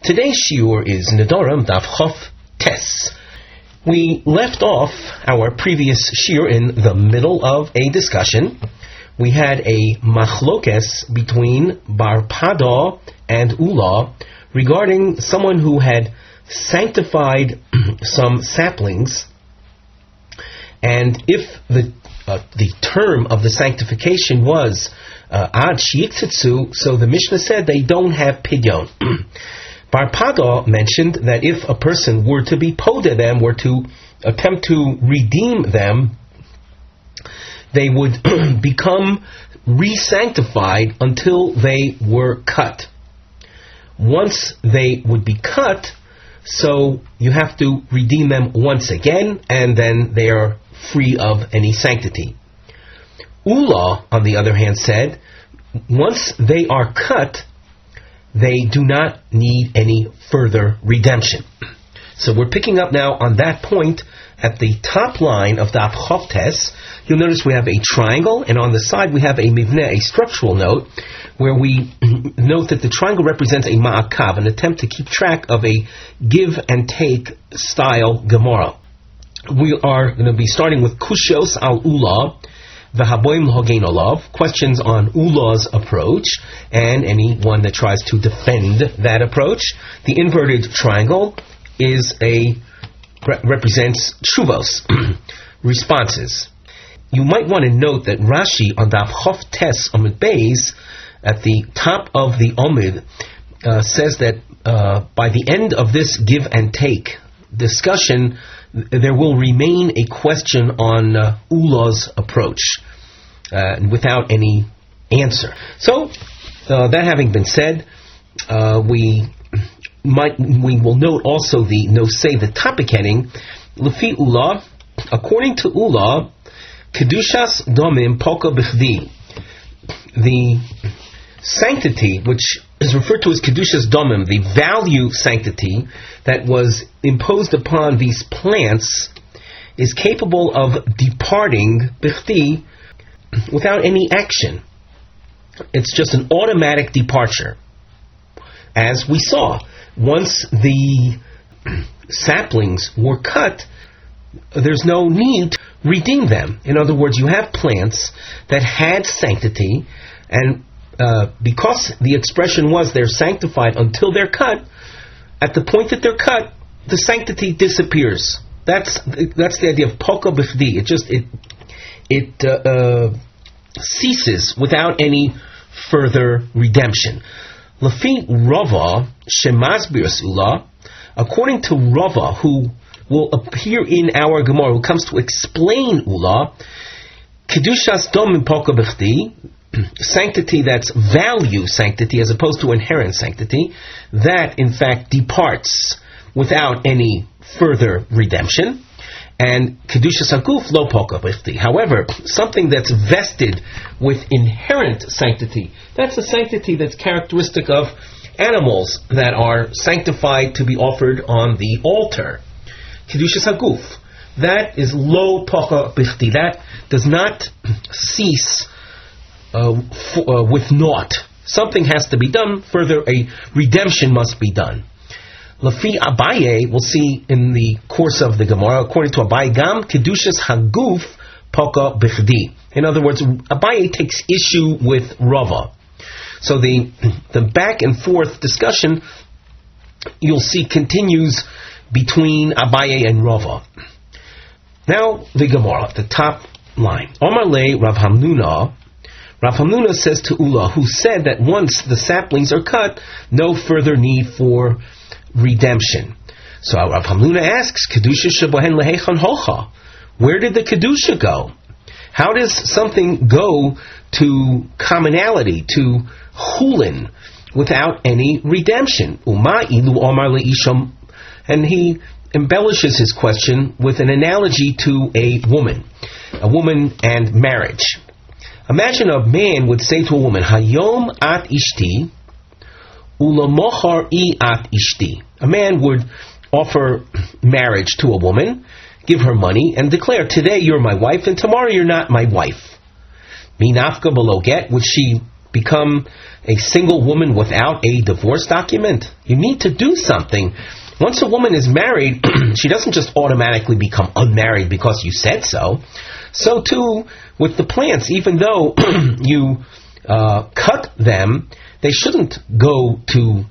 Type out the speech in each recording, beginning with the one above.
Today's shiur is Nedarim Daf Tes. We left off our previous shiur in the middle of a discussion. We had a machlokes between Bar Pada and Ula regarding someone who had sanctified some saplings, and if the term of the sanctification was ad shiyiktitzu, so the Mishnah said they don't have pidyon. Bar Pada mentioned that if a person were to be podeh them, were to attempt to redeem them, they would become re-sanctified until they were cut. Once they would be cut, so you have to redeem them once again, and then they are free of any sanctity. Ula, on the other hand, said, once they are cut, they do not need any further redemption. So we're picking up now on that point at the top line of Daf Tes. You'll notice we have a triangle, and on the side we have a mivneh, a structural note, where we note that the triangle represents a ma'akav, an attempt to keep track of a give and take style Gamora. We are going to be starting with kushos al ula, v'haboim l'hogein olav, questions on Ula's approach, and anyone that tries to defend that approach. The inverted triangle represents tshuvos, responses. You might want to note that Rashi on Daf Tes Amud Beis, at the top of the Amud, says that by the end of this give and take discussion, there will remain a question on Ula's approach without any answer. So, that having been said, we will note also the topic heading, Lefi Ula, according to Ula, Kedushas Domim Polka B'chdi, the sanctity, which is referred to as Kedushas Domim, the value sanctity that was imposed upon these plants, is capable of departing B'chdi without any action. It's just an automatic departure. As we saw, once the saplings were cut, there's no need to redeem them. In other words, you have plants that had sanctity, and because the expression was they're sanctified until they're cut, at the point that they're cut, the sanctity disappears. That's the idea of polka b'chdi. It ceases without any further redemption. Lafi Rava Shemasbiras Ula, according to Rava, who will appear in our Gemara, who comes to explain Ula, Kedushas Domim Polka B'chdi, sanctity that's value sanctity as opposed to inherent sanctity, that in fact departs without any further redemption. And Kedushas Haguf Lo Polka B'chdi. However, something that's vested with inherent sanctity, that's a sanctity that's characteristic of animals that are sanctified to be offered on the altar. Kedushas Haguf, that is Lo Polka B'chdi. That does not cease with naught. Something has to be done. Further, a redemption must be done. Lafi Abaye, we'll see in the course of the Gamora, according to Abaye, Gam Kedushas Haguf Polka B'chdi. In other words, Abaye takes issue with Rava. So the back and forth discussion, you'll see, continues between Abaye and Rava. Now the Gemara, the top line. Omar le Rav Hamnuna. Rav Hamnuna says to Ula, who said that once the saplings are cut, no further need for redemption. So Rav Hamnuna asks, Kedusha shebohen lehechan hocha. Where did the Kedusha go? How does something go to commonality, to chulin, without any redemption? Uma ilu omar leisham. And he embellishes his question with an analogy to a woman and marriage. Imagine a man would say to a woman, Hayom at ishti, ulamochar I at ishti. A man would offer marriage to a woman, give her money, and declare, today you're my wife, and tomorrow you're not my wife. Minafka below get, would she become a single woman without a divorce document? You need to do something. Once a woman is married, she doesn't just automatically become unmarried because you said so. So too with the plants. Even though you cut them, they shouldn't go to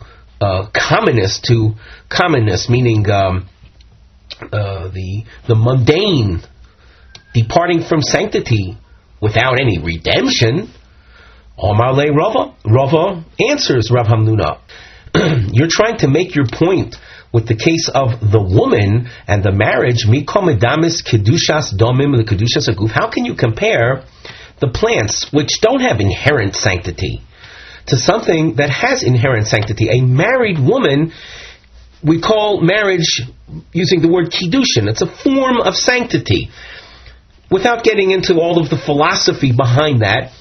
commonness, meaning the mundane, departing from sanctity without any redemption. Omar le Rava. Rava answers Rav Hamnuna. You're trying to make your point with the case of the woman and the marriage. Mikomedamis kedushas domim the kedushas aguf. How can you compare the plants, which don't have inherent sanctity, to something that has inherent sanctity? A married woman, we call marriage using the word kiddushin. It's a form of sanctity. Without getting into all of the philosophy behind that,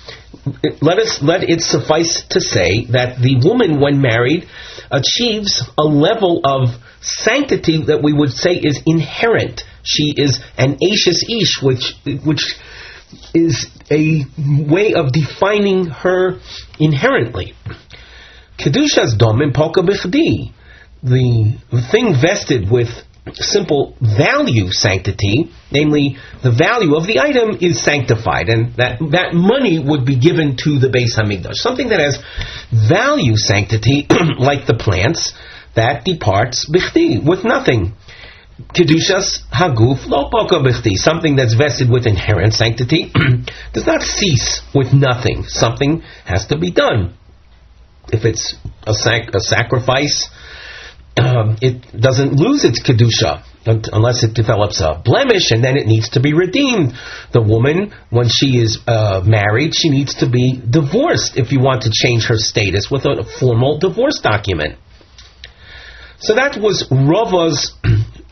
let it suffice to say that the woman, when married, achieves a level of sanctity that we would say is inherent. She is an ashes ish, which is a way of defining her inherently. Kedushas domim polka bichdi. The thing vested with simple value sanctity, namely the value of the item, is sanctified, and that money would be given to the Beis Hamikdash. Something that has value sanctity, like the plants, that departs bichdi, with nothing. Kedushas haguf lo poka bichdi. Something that's vested with inherent sanctity does not cease with nothing. Something has to be done. If it's a sacrifice, it doesn't lose its kedusha unless it develops a blemish, and then it needs to be redeemed. The woman, when she is married, she needs to be divorced if you want to change her status with a formal divorce document. So that was Rava's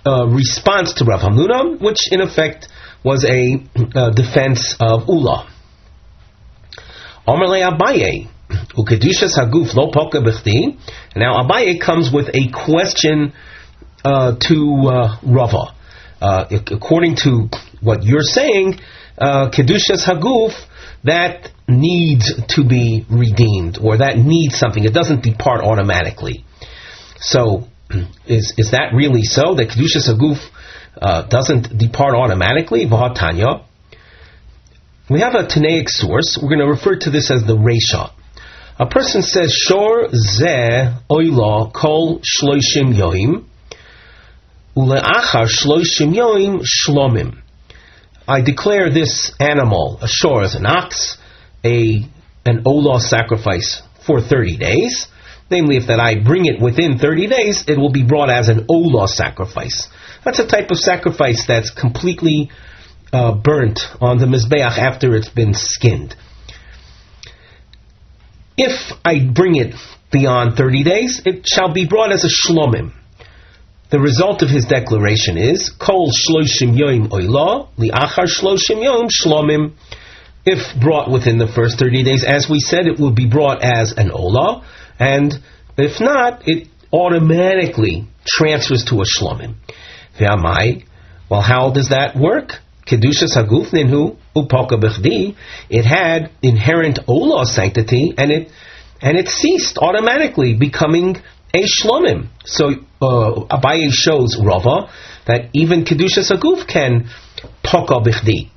response to Rav Hamnuna, which in effect was a defense of Ula. Omer le Abaye. Ukedushas haguf lo polka bichdi. Now Abaye comes with a question to Rava. According to what you're saying, kedushas haguf, that needs to be redeemed, or that needs something. It doesn't depart automatically. So, is that really so? That kedushas haguf doesn't depart automatically? V'hatanya. We have a Tanaic source. We're going to refer to this as the Resha. A person says, Shor ze oila kol shloishim yoim, uleachar shloishim yoim shlomim. I declare this animal, a shor, as an ox, an olah sacrifice for 30 days. Namely, if that I bring it within 30 days, it will be brought as an olah sacrifice. That's a type of sacrifice that's completely burnt on the mizbeach after it's been skinned. If I bring it beyond 30 days, it shall be brought as a shlomim. The result of his declaration is, Kol shloshim yoim oila, li'achar shloshim yoim shlomim. If brought within the first 30 days, as we said, it will be brought as an olah, and if not, it automatically transfers to a shlomim. Ve'amai, well, how does that work? Kedushas haguf ninhu upalka bichdi. It had inherent olah sanctity, and it ceased automatically, becoming a shlomim. So Abaye shows Rava that even kedushas haguf can palka bichdi.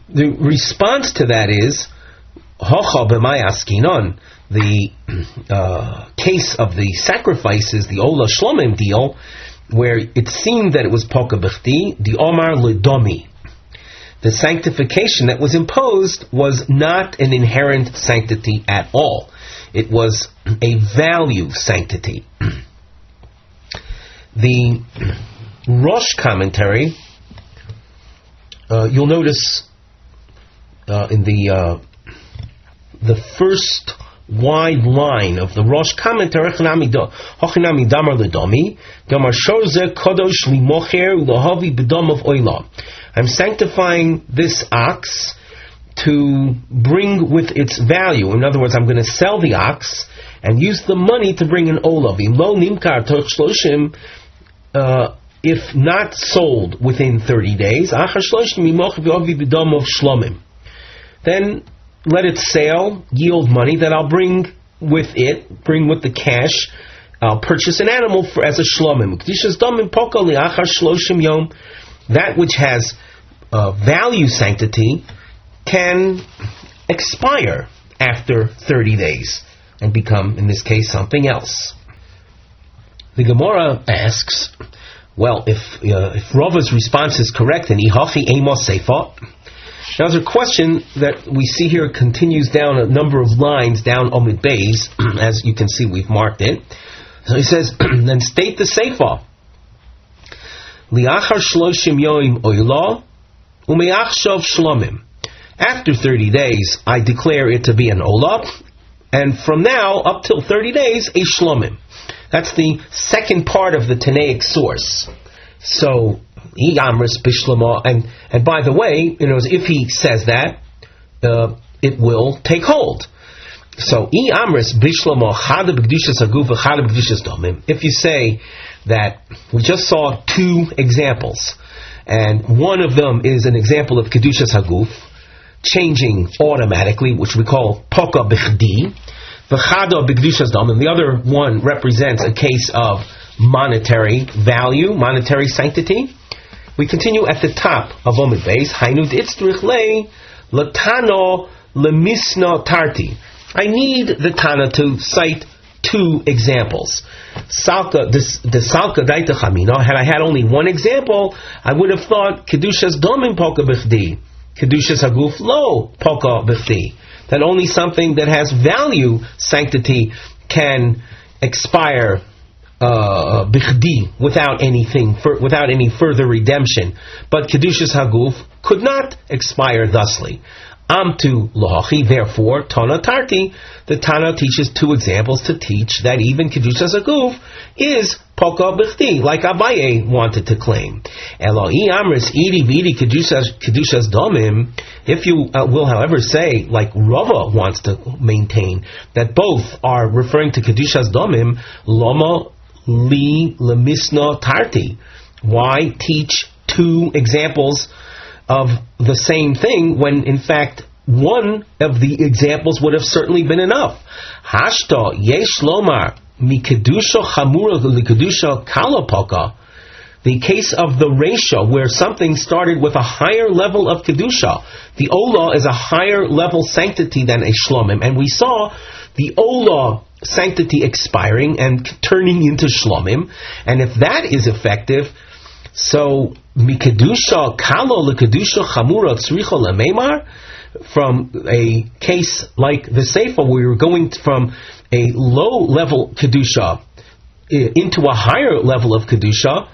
The response to that is hocha b'may askinon. The case of the sacrifices, the olah shlomim deal, where it seemed that it was polka bichdi, the omar ledomi. The sanctification that was imposed was not an inherent sanctity at all. It was a value sanctity. The Rosh commentary, you'll notice in the first wide line of the Rosh commentary, Hochinami damar ledomi, damar shorze kodosh limocher ulohavi bedom of oila. I'm sanctifying this ox to bring with its value. In other words, I'm going to sell the ox and use the money to bring an olav. Lo nimkar toch shloshim, if not sold within 30 days, achar shloshim imoch v'ovi bedom of shlomim. Then let it sail, yield money that I'll bring with the cash. I'll purchase an animal as a shlomim. That which has value sanctity can expire after 30 days and become, in this case, something else. The Gemara asks, well, if Rava's response is correct, then ihachi emos seifa. Now there's a question that we see here continues down a number of lines down Omid Beis. As you can see, we've marked it. So he says, then state the seifa. Liachar shloshim yoim oila umeachshav shlomim. After 30 days, I declare it to be an olah, and from now up till 30 days, a shlomim. That's the second part of the Tanaic source. So, Amris Bishlama, and by the way, if he says that, it will take hold. So, Amris Bishlama Chada B'Kedushas Haguf Chada B'Kedushas Domim. If you say that we just saw two examples, and one of them is an example of Kedushas Haguf, changing automatically, which we call Poka B'Chdi, V'Chada B'Kedushas Domim. The other one represents a case of monetary value, monetary sanctity. We continue at the top of Omid Beis. Hainu d'Itzrich le Latano lemisna tarti. I need the Tana to cite two examples. Salka, the Salka daita chamina. Had I had only one example, I would have thought Kedushas Domim Poka B'Chdi, Kedushas Haguf Lo Poka B'Chdi. That only something that has value, sanctity, can expire bichdi, without any further redemption. But Kedushas Haguf could not expire thusly. Amtu lohachi, therefore, Tana Tarti, the Tana teaches two examples to teach that even Kedushas Haguf is Poka Bichdi, like Abaye wanted to claim. Eloi Amris Idi Vidi Kedushas Domim, if you will, however, say, like Rava wants to maintain, that both are referring to Kedushas Domim, Loma Li Lemisna Tarti. Why teach two examples of the same thing when, in fact, one of the examples would have certainly been enough? Hashta yesh lomar mikedusha chamura likedusha kalapoka. The case of the ratio where something started with a higher level of kedusha. The olah is a higher level sanctity than a shlomim, and we saw the olah sanctity expiring and turning into shlomim, and if that is effective, so mikedusha kalo lekedusha chamura tzricha lemeimar, from a case like the Seifa, where you're going from a low level kedusha into a higher level of kedusha,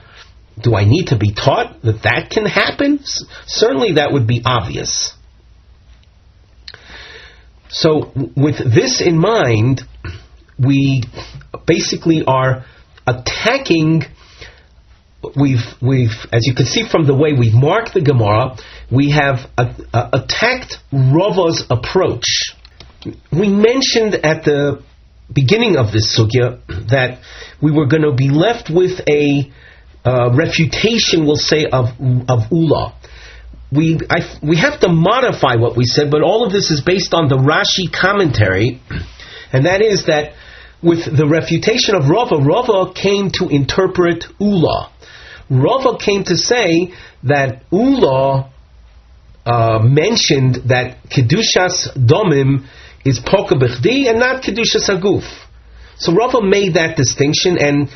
do I need to be taught that can happen? Certainly that would be obvious. So with this in mind, we basically are attacking. We've as you can see from the way we've marked the Gemara, we have attacked Rava's approach. We mentioned at the beginning of this sugya that we were going to be left with a refutation, we'll say, of Ula. We have to modify what we said, but all of this is based on the Rashi commentary, and that is that with the refutation of Rava came to interpret Ula. Rava came to say that Ula mentioned that Kedushas Domim is Poka B'Chdi and not Kedushas Haguf. So Rava made that distinction and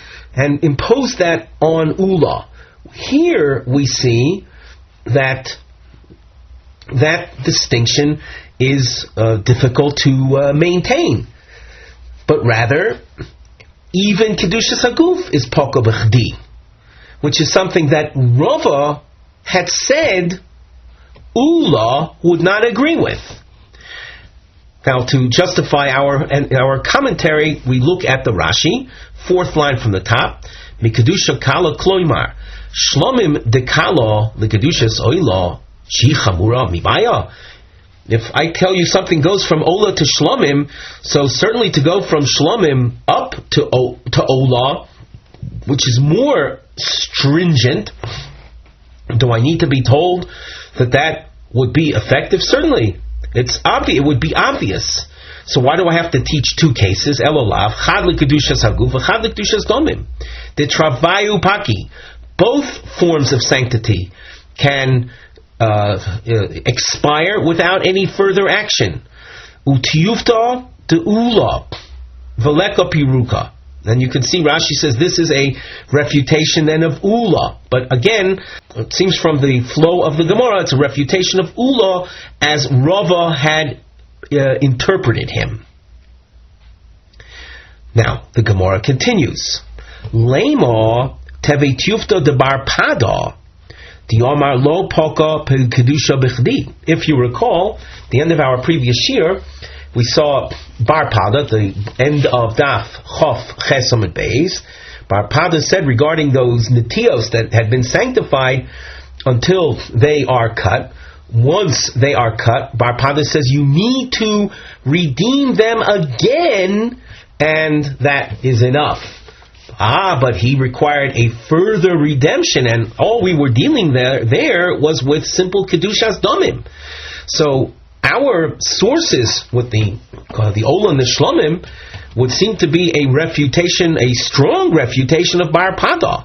imposed that on Ula. Here we see that distinction is difficult to maintain. But rather, even Kedushas Haguf is Poka B'Chdi, which is something that Rava had said Ula would not agree with. Now, to justify our commentary, we look at the Rashi, fourth line from the top. Mikedusha kala kloimar shlomim dekala likedushas oila shi chamura mibaya. If I tell you something goes from ola to shlomim, so certainly to go from shlomim up to ola, which is more stringent, do I need to be told that would be effective? Certainly. It's obvious. It would be obvious. So why do I have to teach two cases? Elolav, chad l'kedushas haguf, chad l'kedushas domim. The travayu paki. Both forms of sanctity can expire without any further action. Utiyufta de'ula, veleka piruka. And you can see Rashi says this is a refutation then of Ula. But again, it seems from the flow of the Gemara, it's a refutation of Ula as Rava had interpreted him. Now, the Gemara continues. Lema teve tufto de bar pada, the Omar lo poka kedusha bichdi. If you recall, the end of our previous shiur, we saw Bar Pada, the end of Daf Chof Chesamid Beis. Bar Pada said regarding those netios that had been sanctified until they are cut. Once they are cut, Bar Pada says you need to redeem them again, and that is enough. But he required a further redemption, and all we were dealing there was with simple Kedushas Domim. So our sources with the Ola and the Shlomim would seem to be a refutation, a strong refutation of Bar Pada.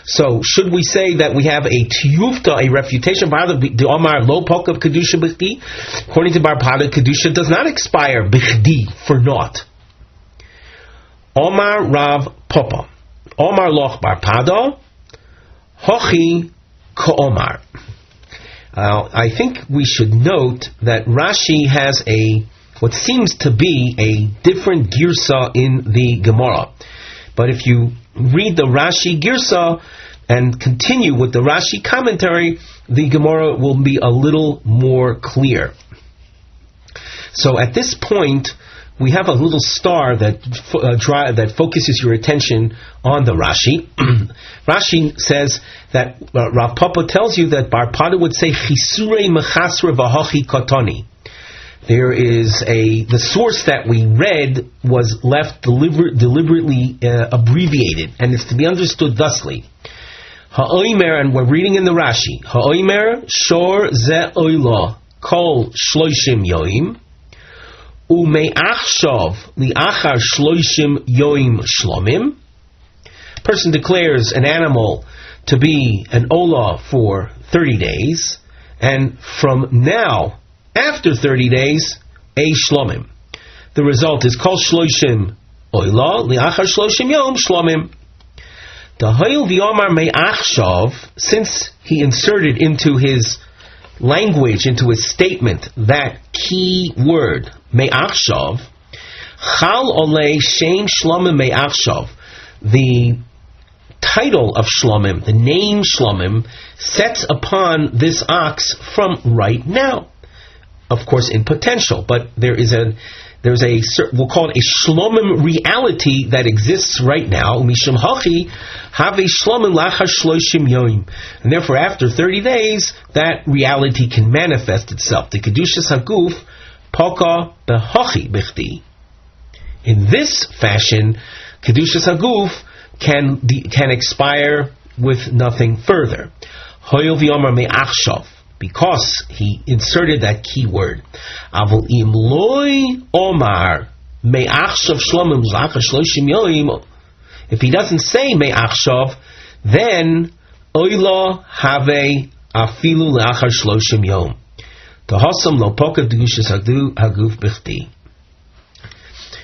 So should we say that we have a tiyufta, a refutation of the Omar lo poka of Kedusha bichdi? According to Bar Pada, Kedusha does not expire bichdi, for naught. Omar Rav Papa, Omar loch Bar Pada, hochi ka-omar. I think we should note that Rashi has what seems to be a different girsa in the Gemara. But if you read the Rashi girsa and continue with the Rashi commentary, the Gemara will be a little more clear. So at this point, we have a little star that focuses your attention on the Rashi. Rashi says that Rav Papa tells you that Bar Pada would say Chisurei mechasre v'hachi katani. There is the source that we read was left deliberately abbreviated, and it's to be understood thusly. Ha'oimer, and we're reading in the Rashi. Ha'oimer shor ze oila kol shloishim yoim. Ume'achshav li'achar shloishim yoim shlomim. Person declares an animal to be an olah for 30 days, and from now, after 30 days, a shlomim. The result is kol shloishim olah li'achar shloishim yom shlomim. Dahayil v'yomar me'achshav, since he inserted into his language, into his statement, that key word, me'achshav, chal olei shem shlomim me'achshav, the title of shlomim, the name shlomim, sets upon this ox from right now. Of course, in potential, but there's a we'll call it a shlomim reality that exists right now. Mishum hachi have a shlomim lachar shloshim yoim, and therefore after 30 days that reality can manifest itself. The kedushas haguf poka behachi bichdi. In this fashion, kedushas haguf can expire with nothing further. Hoyel v'yomar me'achshav, because he inserted that key word. Avol im loy omar me'achshav shlomim zachar shloshim yoim. If he doesn't say me'achshav, then oila have afilu le'achar shloshim yom. Tahasam lo poka kedushas haguf bichdi.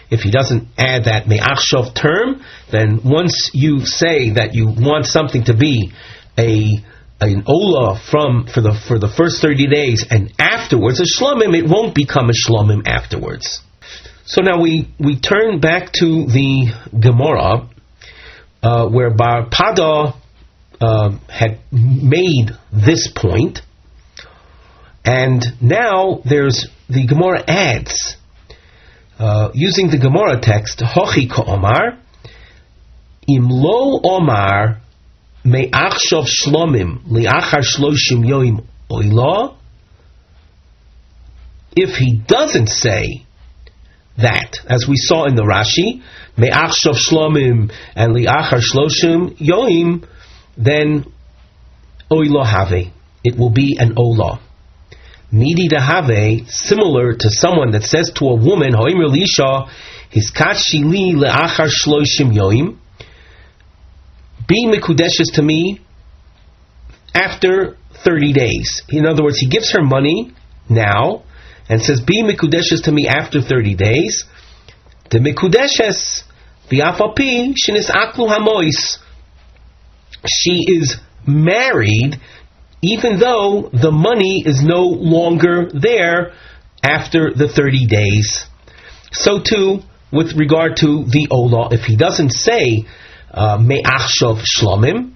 If he doesn't add that me'achshav term, then once you say that you want something to be an olah for the first 30 days, and afterwards a shlomim, it won't become a shlomim afterwards. So now we turn back to the Gamora, where Bar Pada had made this point, and now the Gemara adds, using the Gemara text, hochi ka-omar, im lo omar me'achshav shlomim li'achar shloshim yoim oila. If he doesn't say that, as we saw in the Rashi, me'achshav shlomim and li'achar shloshim yoim, then oila have, it will be an olah. Midi dehave, similar to someone that says to a woman, Hoimer Lisha, Hiskachi li le'achar shloshim yoim, be mikudeshes to me after 30 days. In other words, he gives her money now and says, be mikudeshes to me after 30 days. The mikudeshes, v'afapi, shenis aklu hamois. She is married even though the money is no longer there after the 30 days. So too, with regard to the Ola, if he doesn't say me'achshav shlomim,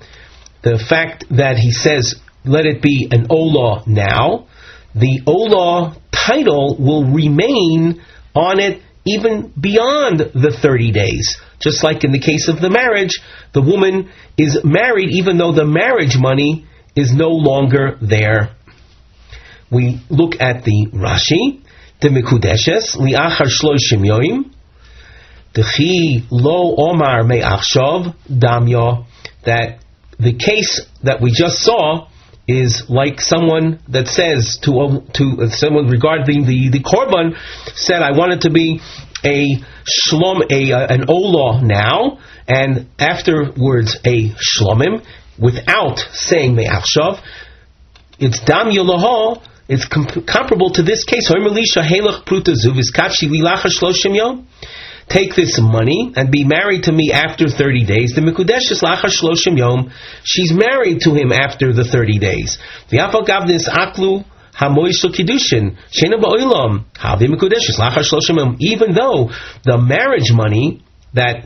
the fact that he says, let it be an Ola now, the Ola title will remain on it even beyond the 30 days. Just like in the case of the marriage, the woman is married even though the marriage money is no longer there. We look at the Rashi, the Mikudeshes, li'achar shloshim yoim, dechi lo omar me'achshav damya, that the case that we just saw is like someone that says to someone regarding the korban, said, I want it to be an olah now, and afterwards a shlomim, without saying me'achshav. It's dam yolaha. It's comparable to this case. Take this money and be married to me after 30 days. The mikudesh is lachar shloshim yom. She's married to him after the 30 days. V'afal gavnis aklu hamoishel kiddushin shena ba'olam havi mikudesh is lachar shloshim yom. Even though the marriage money that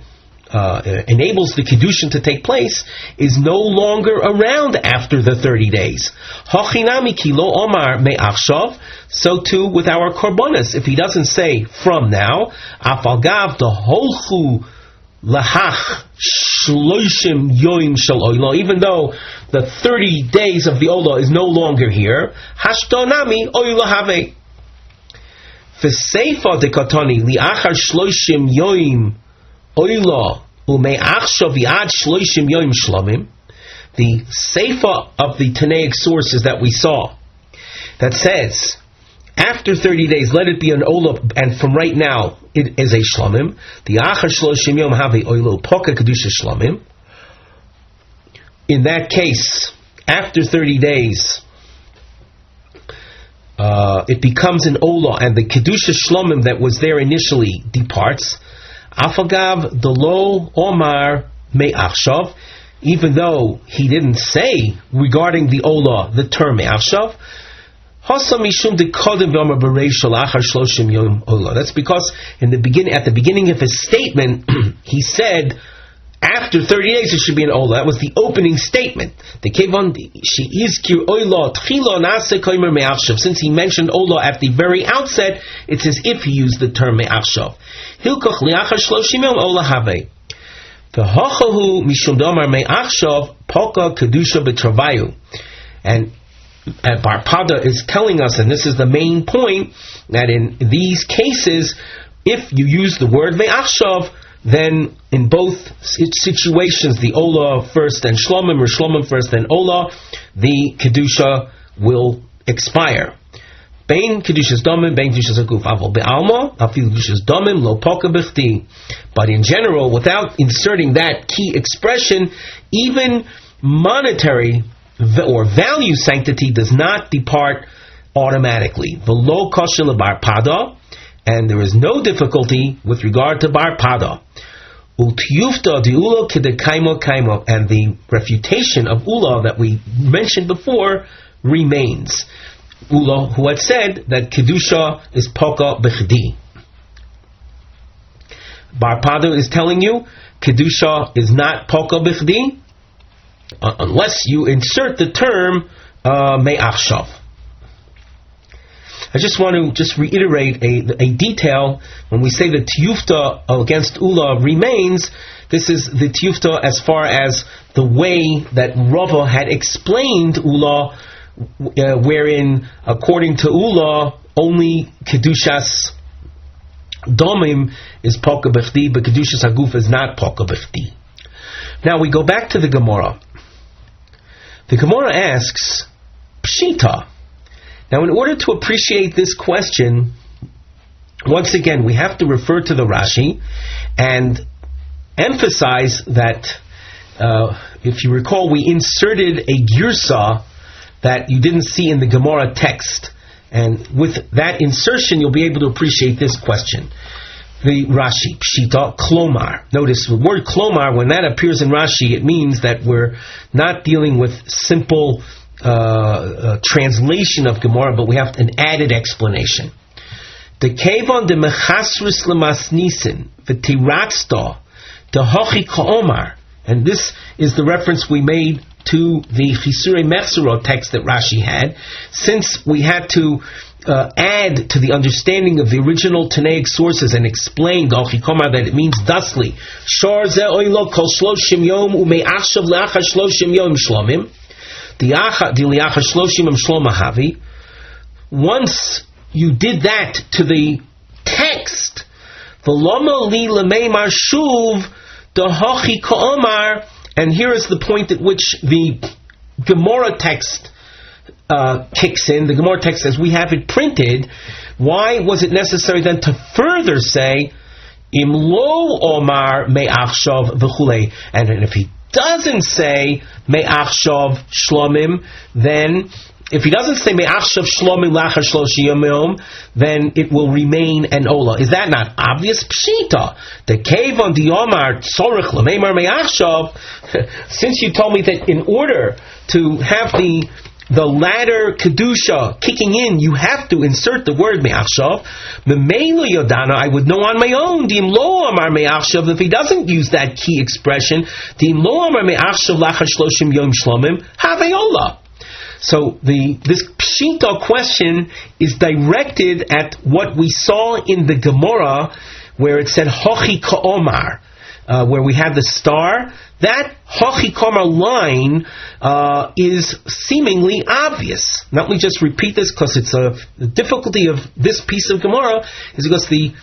enables the kiddushin to take place is no longer around after the 30 days. Hachinami kilo omar me'achshav. So too with our korbanos. If he doesn't say from now, afalgav the holchu lahach shloshim yoim shel oila, even though the 30 days of the ola is no longer here, hashtonami oila have. V'seifa dekatani liachar shloshim yoim oila ume'achshav yad shloshim yoim shlomim. The seifa of the Tanaic sources that we saw that says after 30 days let it be an olah, and from right now it is a shlomim. The achar shloshim yom have a olah poka kedusha shlomim. In that case, after 30 days, it becomes an olah, and the kedusha shlomim that was there initially departs. Afagav the lo omar me'achshav, even though he didn't say regarding the olah the term me'achshav. That's because at the beginning of his statement, he said, after 30 days it should be an olah. That was the opening statement. Since he mentioned olah at the very outset, it's as if he used the term me'achshav. And Barpada is telling us, and this is the main point, that in these cases, if you use the word me'achshav, then in both situations, the olah first and shlomim, or shlomim first and olah, the kedusha will expire. Bein kedushas domim, bein kedushas haguf, avol be'alma, afil kedushas domim, lo poka b'chti. But in general, without inserting that key expression, even monetary or value sanctity does not depart automatically. V'lo kosher lebarpada, and there is no difficulty with regard to barpada. Utiyufta di'ula kedekaimo kaimo, and the refutation of Ula that we mentioned before remains. Ula, who had said that kedusha is poka b'chdi. Barpada is telling you kedusha is not poka b'chdi, unless you insert the term me'achshav. I just want to reiterate a detail. When we say the tiyufta against Ula remains, this is the tiyufta as far as the way that Rava had explained Ula, wherein, according to Ula, only kedushas domim is poka b'chdi, but kedushas haguf is not poka b'chdi. Now we go back to the Gemara. The Gamora asks, Pshita, Now, in order to appreciate this question, once again, we have to refer to the Rashi and emphasize that, if you recall, we inserted a girsa that you didn't see in the Gamora text. And with that insertion, you'll be able to appreciate this question. The Rashi, Pshita, Klomar. Notice the word Klomar, when that appears in Rashi, it means that we're not dealing with simple translation of Gemara, but we have an added explanation. The Kevon de Mechasrus Lemasnisin, V'tiratsta, de Hochi Ka'omar. And this is the reference we made to the Chisure Mechsero text that Rashi had, since we had to add to the understanding of the original Tanaic sources and explain the Hochi Ka'omar that it means thusly, Shor ze oilo kol shloshim yom ume'achshav le'achar shloshim yom shlomim, the li'achar shloshim yom shlomahavi. Once you did that to the text, v'lomo li lemeimar shuv the Hochi Ka'omar. And here is the point at which the Gemara text kicks in. The Gemara text says, we have it printed. Why was it necessary then to further say, Im lo omar me'achshav v'chulei? And if he doesn't say me'achshav shlomim, then if he doesn't say me'achshav shlomim lachar shloshim yom, then it will remain an ola. Is that not obvious? Pshita. The kevon diomar tzorich l'meimar me'achshav. Since you told me that in order to have the latter kedusha kicking in, you have to insert the word me'achshav. Memelo yodana, I would know on my own. Dim lo amar me'achshav. If he doesn't use that key expression, dim lo amar me'achshav lachar shloshim yom shlomim, have ola. So this Pshita question is directed at what we saw in the Gemara, where it said Hochi Ka'omar, where we had the star. That Hochi Ka'omar line is seemingly obvious. Now let me just repeat this, because it's the difficulty of this piece of Gemara is because the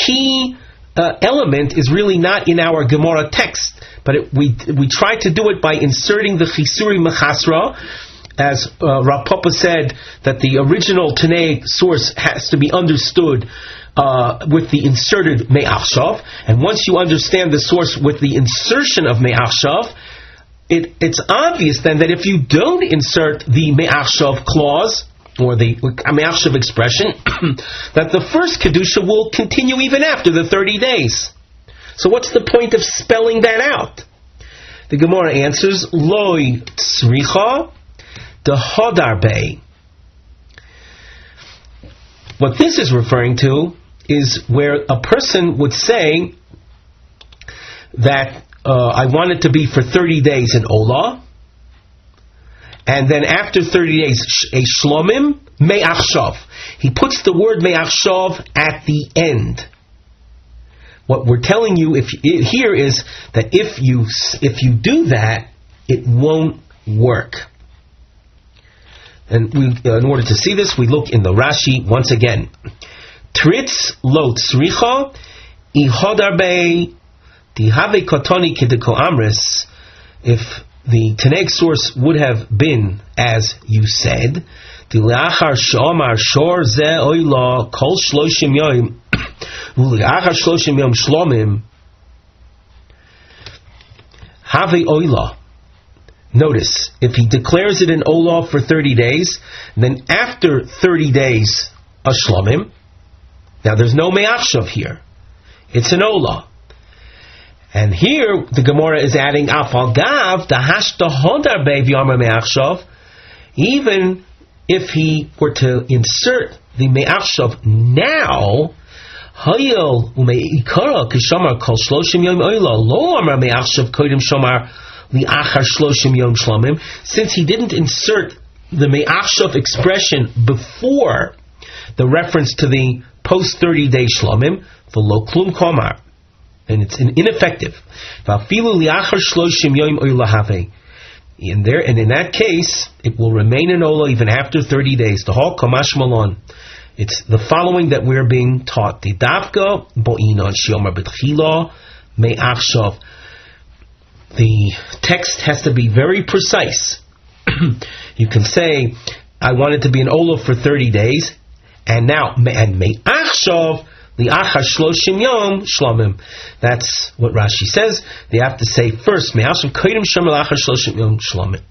key element is really not in our Gemara text, but we try to do it by inserting the Chisuri Mechasra. As Rav Papa said, that the original Tanaic source has to be understood with the inserted Me'achshav, and once you understand the source with the insertion of Me'achshav, it's obvious then that if you don't insert the Me'achshav clause, or the Me'achshav expression, that the first Kedusha will continue even after the 30 days. So what's the point of spelling that out? The Gemara answers, Loi Tzricha the Hodarbe. What this is referring to is where a person would say that I want it to be for 30 days in Ola, and then after 30 days a Shlomim Me'achshav. He puts the word Me'achshav at the end. What we're telling you here is that if you do that, it won't work. And in order to see this, we look in the Rashi once again. Tritz lo tzricha ihodarbe dihave kotoni kideko amris. If the Tanaic source would have been as you said, dileachar shomar shor ze oila kol shloshim yom uleachar shloshim yom shlomim have oila. Notice, if he declares it an Olah for 30 days, then after 30 days, a Shlomim. Now there's no Me'achshav here. It's an Olah. And here, the Gemara is adding, Afal Gav, the Hashta Hodar Bev Yamar Me'achshav, even if he were to insert the Me'achshav now, Hayil Ume'ikara Kishamar Kol Shloshim Yom Olah, Lo Amar Me'achshav Kodim Shomar since he didn't insert the Me'achshav expression before the reference to the post 30 day Shlomim, v'lo klum komar, and it's ineffective. And in that case, it will remain an Ola even after 30 days. The whole Kamash Malon. It's the following that we're being taught. The Dafka Bo'inon Shiomar B'tchila Me'achshav. The text has to be very precise. You can say I wanted to be an Ola for 30 days, and now, and me'achshav li'achar shloshim yom shlomim. That's what Rashi says. They have to say first, me'achshav kodim shem li'achar shloshim yom shlomim.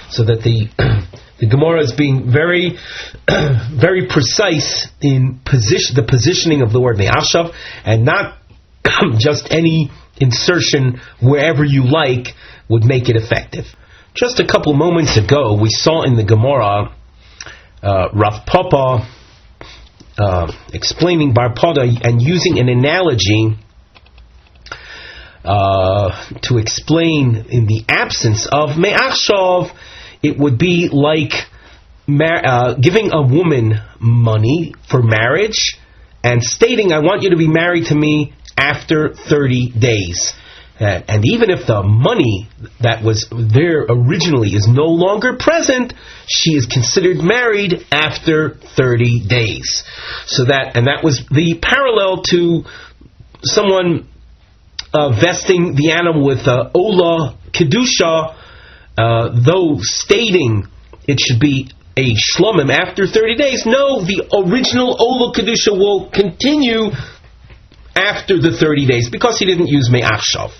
So that the Gemara is being very, very precise in the positioning of the word me'achshav, and not just any insertion wherever you like would make it effective. Just a couple moments ago, we saw in the Gamora Rav Papa explaining Bar Pada and using an analogy to explain in the absence of me'achshav, it would be like giving a woman money for marriage and stating, I want you to be married to me after 30 days. And even if the money that was there originally is no longer present, she is considered married after 30 days. And that was the parallel to someone vesting the animal with Ola Kedusha, though stating it should be a Shlomim after 30 days. No, the original Ola Kedusha will continue after the 30 days because he didn't use Me'achshav.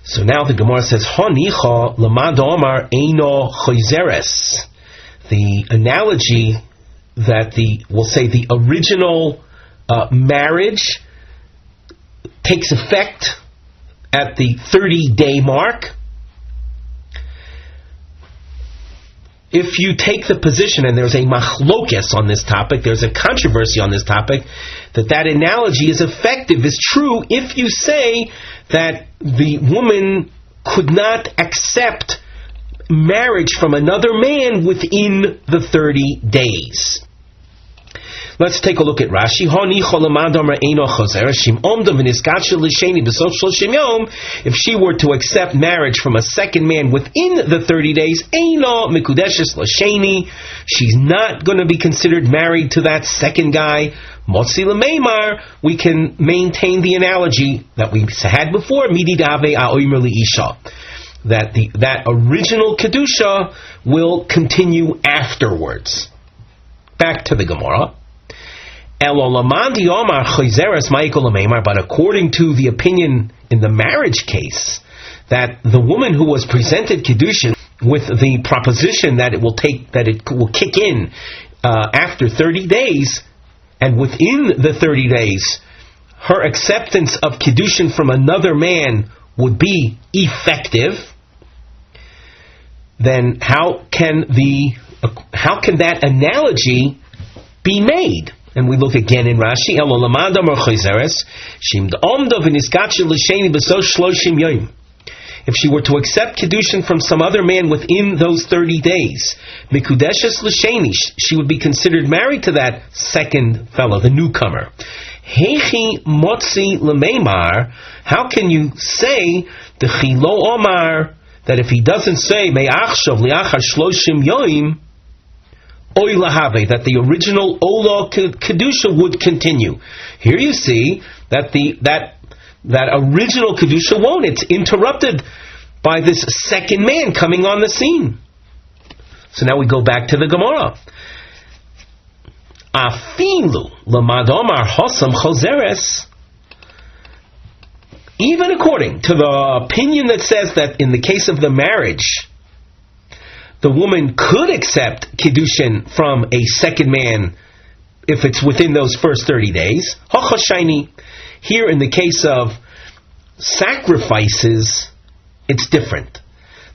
So now the Gemara says, Hanicha lamad omar eino choizeres. The analogy that we'll say the original marriage takes effect at the 30-day mark. If you take the position, and there's a machlokes on this topic, there's a controversy on this topic, that analogy is effective, is true if you say that the woman could not accept marriage from another man within the 30 days. Let's take a look at Rashi. If she were to accept marriage from a second man within the 30 days, she's not going to be considered married to that second guy. We can maintain the analogy that we had before, that original Kedusha will continue afterwards. Back to the Gemara. But according to the opinion in the marriage case, that the woman who was presented Kedushin with the proposition that it will kick in after 30 days, and within the 30 days, her acceptance of Kedushin from another man would be effective, then how can that analogy be made? And we look again in Rashi. If she were to accept Kedushin from some other man within those 30 days, Mikudeshes l'sheni, she would be considered married to that second fellow, the newcomer. Hechi motzi l'meimar, how can you say the chilo omar, that if he doesn't say me'achshav li'achar shloshim yoim, oy lahave, that the original Ola Kedusha would continue. Here you see that that original Kedusha won't. It's interrupted by this second man coming on the scene. So now we go back to the Gamora. Afilu lamad omar hosam choseres. Even according to the opinion that says that in the case of the marriage, the woman could accept Kedushin from a second man if it's within those first 30 days. Hachashayni. Here in the case of sacrifices, it's different.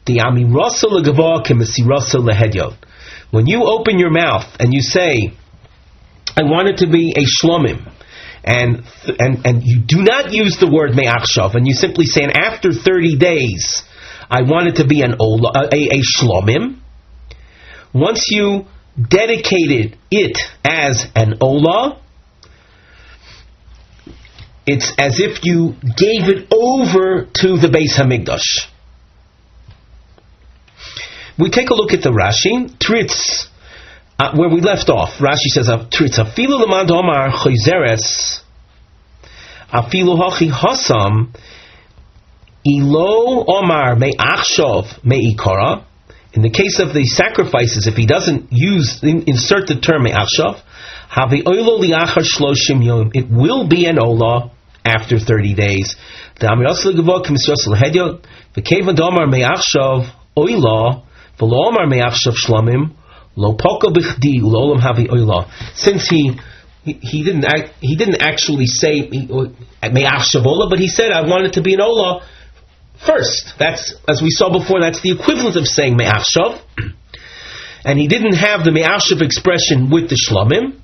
The amirasa legava kemesirasa lehedyot. When you open your mouth and you say, I want it to be a shlomim, and you do not use the word me'achshav, and you simply say, and after 30 days, I want it to be a shlomim. Once you dedicated it as an ola, it's as if you gave it over to the Beis Hamikdash. We take a look at the Rashi, Tritz, where we left off. Rashi says, Tritz, afilu lemad omar choizeres, afilu hachi hasam, ilo omar me'achshav me'ikara, In the case of the sacrifices, if he doesn't insert the term me'achshav, havi oilo liachar shloshim yom, it will be an olah after 30 days. The amiras legavot k'misras l'hedyo v'kevan domar me'achshav oila v'lo omar me'achshav shlamim lo poko b'chdi u'lolam havi oila. Since he didn't actually say me'achshav olah, but he said I want it to be an olah first. That's, as we saw before, that's the equivalent of saying me'achshav. And he didn't have the me'achshav expression with the shlamim.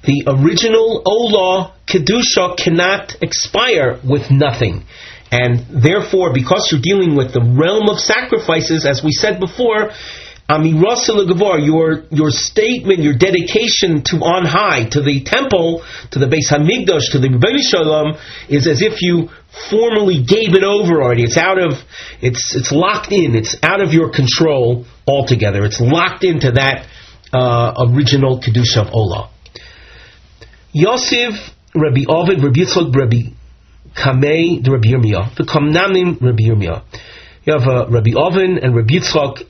The original olah kedusha cannot expire with nothing. And therefore, because you're dealing with the realm of sacrifices, as we said before, your statement, your dedication to on high, to the temple, to the Beis Hamikdash, to the Rebbeinu Shalom, is as if you formally gave it over already. It's locked in. It's out of your control altogether. It's locked into that original kedusha of olah. Yosef, Rabbi Ovid, Rabbi Yitzchak, Rabbi Kamei, the Rabbi Yirmiyah, the Commonality, Rabbi Yirmiyah. You have Rabbi Ovid and Rabbi Yitzchak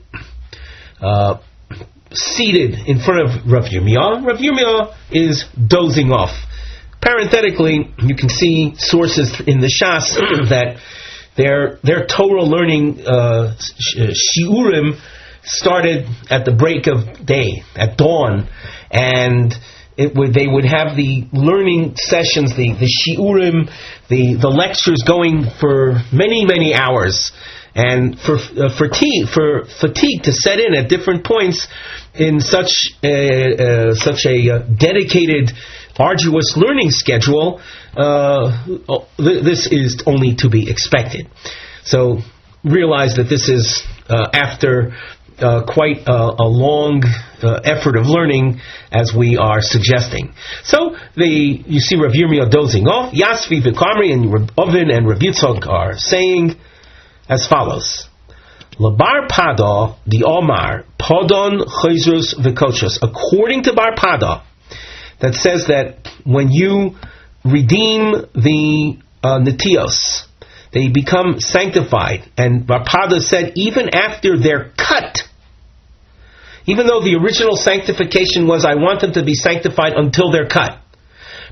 seated in front of Rav Yirmiyah. Rav Yirmiyah is dozing off. Parenthetically, you can see sources in the Shas that their Torah learning shiurim started at the break of day, at dawn, and they would have the learning sessions, the shiurim, the lectures going for many hours. And for fatigue to set in at different points in such a dedicated, arduous learning schedule, this is only to be expected. So realize that this is after quite a long effort of learning, as we are suggesting. So you see Rav Yirmiyah dozing off. Yasvi v'Kamri and Rav Ovid and Rav Yitzchak are saying as follows: Labar Pada the Omar Podon Chayzrus V'Kochos. According to Bar Pada, that says that when you redeem the Netios, they become sanctified. And Bar Pada said even after they're cut, even though the original sanctification was I want them to be sanctified until they're cut,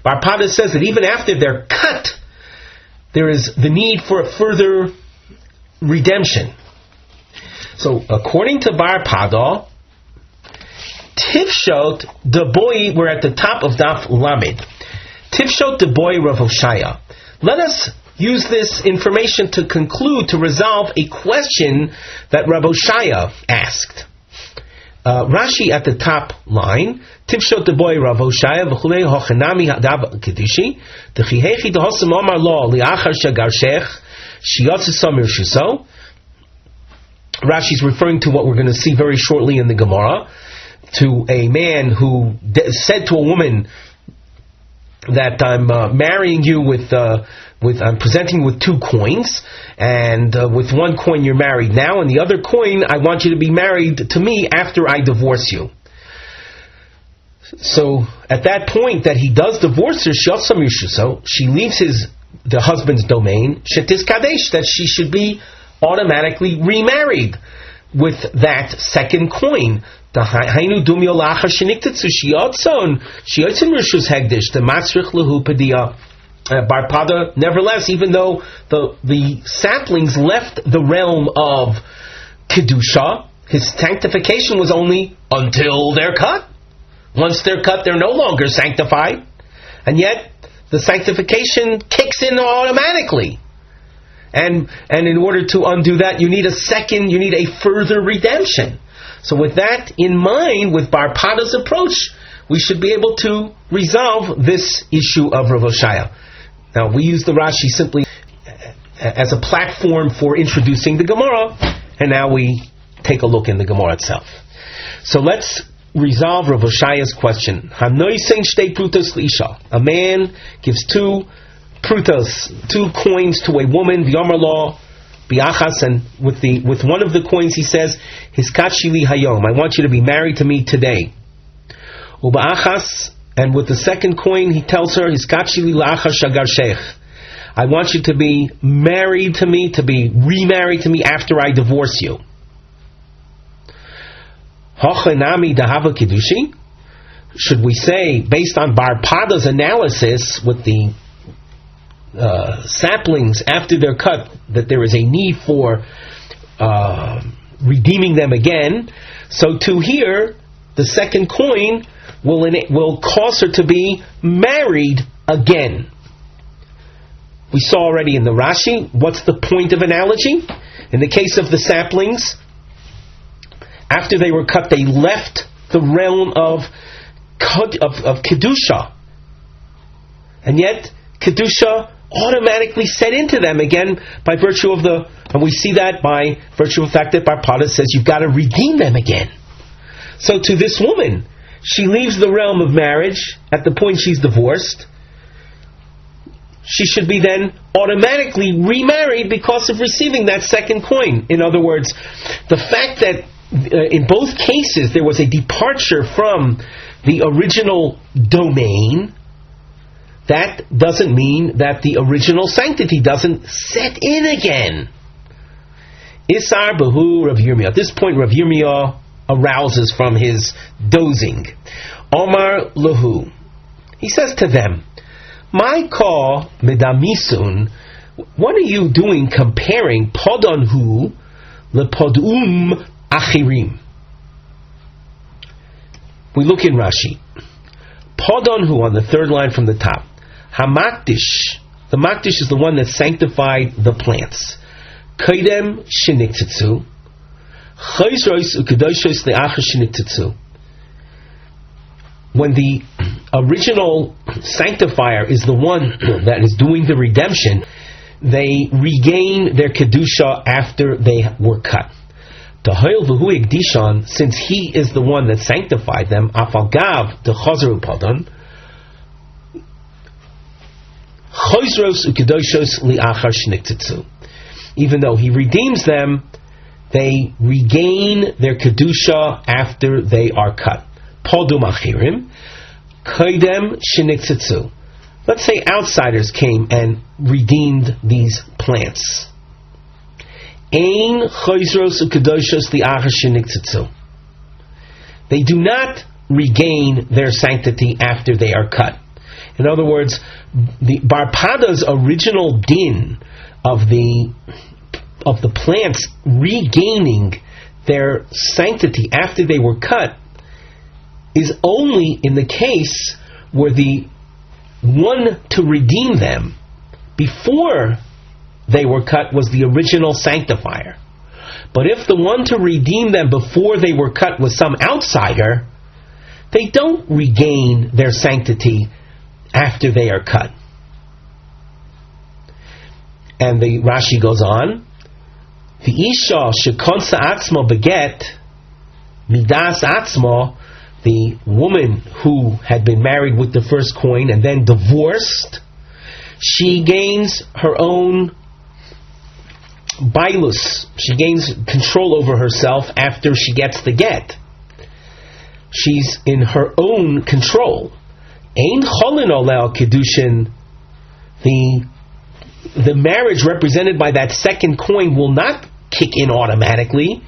Bar Pada says that even after they're cut, there is the need for a further redemption. So, according to Bar Pada, Tifshot the boy, we're at the top of Daf Lamed. Tifshot the boy Revoshaya. Let us use this information to conclude, to resolve a question that Revoshaya asked. Rashi at the top line, Tifshot the boy Revoshaya v'chulei hochanami hadav kedishi t'chihechi d'hosam omar lo li'achar shagarshech. Rashi is referring to what we're going to see very shortly in the Gemara, to a man who said to a woman that I'm marrying you I'm presenting you with 2 coins, and with one coin you're married now, and the other coin I want you to be married to me after I divorce you. So at that point that he does divorce her, she leaves the husband's domain, shetis kadesh, that she should be automatically remarried with that second coin. The hainu dumyo lachar sheniktetzu shiyotzon rishus hegdish the matzrich lehu pedia. Bar Pada, nevertheless, even though the saplings left the realm of kedusha, his sanctification was only until they're cut. Once they're cut, they're no longer sanctified, and yet the sanctification kicks in automatically. And in order to undo that, you need a further redemption. So with that in mind, with Bar Pada's approach, we should be able to resolve this issue of Revoshaya. Now, we use the Rashi simply as a platform for introducing the Gamora, and now we take a look in the Gamora itself. So let's resolve Revoshaya's question. A man gives 2 prutos, 2 coins to a woman, v'yomar lo biachas, and with one of the coins he says, hiskachi li hayom, I want you to be married to me today. U'ba'achas, and with the second coin he tells her, hiskachi li la'achar shagar sheikh, I want you to be married to me, to be remarried to me after I divorce you. Hochanami dahava kiddushi? Should we say, based on Bar Pada's analysis with the saplings after they're cut, that there is a need for redeeming them again? So to here, the second coin will cause her to be married again. We saw already in the Rashi, what's the point of analogy? In the case of the saplings, after they were cut, they left the realm of Kedusha. And yet, Kedusha automatically set into them again by virtue of and we see that by virtue of the fact that Bar Pada says you've got to redeem them again. So to this woman, she leaves the realm of marriage at the point she's divorced. She should be then automatically remarried because of receiving that second coin. In other words, the fact that in both cases there was a departure from the original domain, that doesn't mean that the original sanctity doesn't set in again. Isar Behu Rav Yirmiyah. At this point, Rav Yirmiyah arouses from his dozing. Omar Lahu. He says to them, My call medamisun, what are you doing comparing podonhu lepodum achirim? We look in Rashi. Podonhu on the third line from the top. Hamakdish. The makdish is the one that sanctified the plants. Kaidem sheniktitzu. Chayzrois ukedoshos le'achar sheniktitzu. When the original sanctifier is the one that is doing the redemption, they regain their kedusha after they were cut. Since he is the one that sanctified them, afalgav the chazaru padon, chayzros ukedoshos li'achar shniktitzu. Even though he redeems them, they regain their kedusha after they are cut. Podum achirim, kaidem shniktitzu. Let's say outsiders came and redeemed these plants. Ein chayzros ukedoshos li'achar shniktitzu. They do not regain their sanctity after they are cut. In other words, the Bar Pada's original din of the plants regaining their sanctity after they were cut is only in the case where the one to redeem them before they were cut was the original sanctifier. But if the one to redeem them before they were cut was some outsider, they don't regain their sanctity after they are cut. And the Rashi goes on, the Isha shekonsa atzmo beget midas atzmo, the woman who had been married with the first coin and then divorced, she gains her own bailus. She gains control over herself after she gets the get. She's in her own control. Ein cholin olel kedushin. The marriage represented by that second coin will not kick in automatically.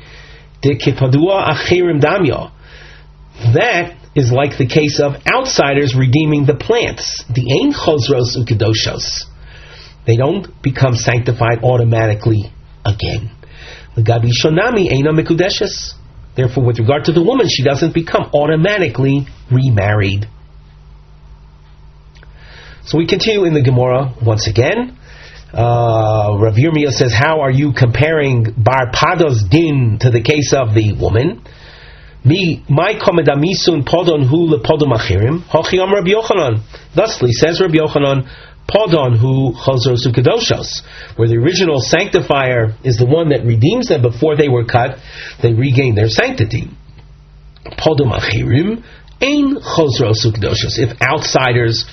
De kipadua achirim damya. That is like the case of outsiders redeeming the plants. The ein chozros ukedoshos. They don't become sanctified automatically again. L'gabi shonami eina mikudeshes. Therefore, with regard to the woman, she doesn't become automatically remarried. So we continue in the Gemara once again. Rav Yirmiyah says, how are you comparing Bar Pada's din to the case of the woman? My komedamisun podon hu lepodom achirim hochiam Rabbi Yochanan. Thusly says Rabbi Yochanan, podon hu chazros ukedoshos, where the original sanctifier is the one that redeems them before they were cut, they regain their sanctity. Podom achirim ein chazros ukedoshos. If outsiders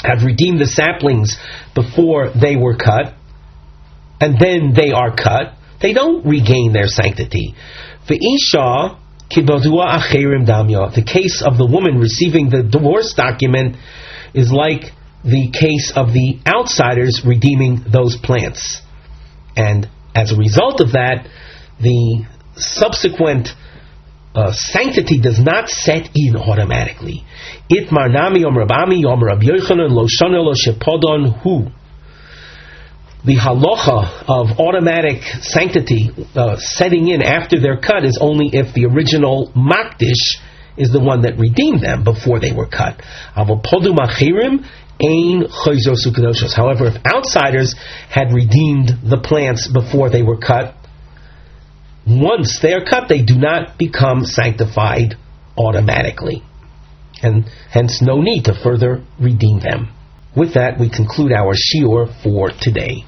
have redeemed the saplings before they were cut, and then they are cut, they don't regain their sanctity. V'isha kibadua achirim damya. The case of the woman receiving the divorce document is like the case of the outsiders redeeming those plants. And as a result of that, the subsequent sanctity does not set in automatically. Itmar nami yom Rabami yom Rav Yochanan lo shana lo shepodon hu. The halacha of automatic sanctity setting in after they're cut is only if the original makdish is the one that redeemed them before they were cut. However, if outsiders had redeemed the plants before they were cut, once they are cut, they do not become sanctified automatically, and hence no need to further redeem them. With that, we conclude our shiur for today.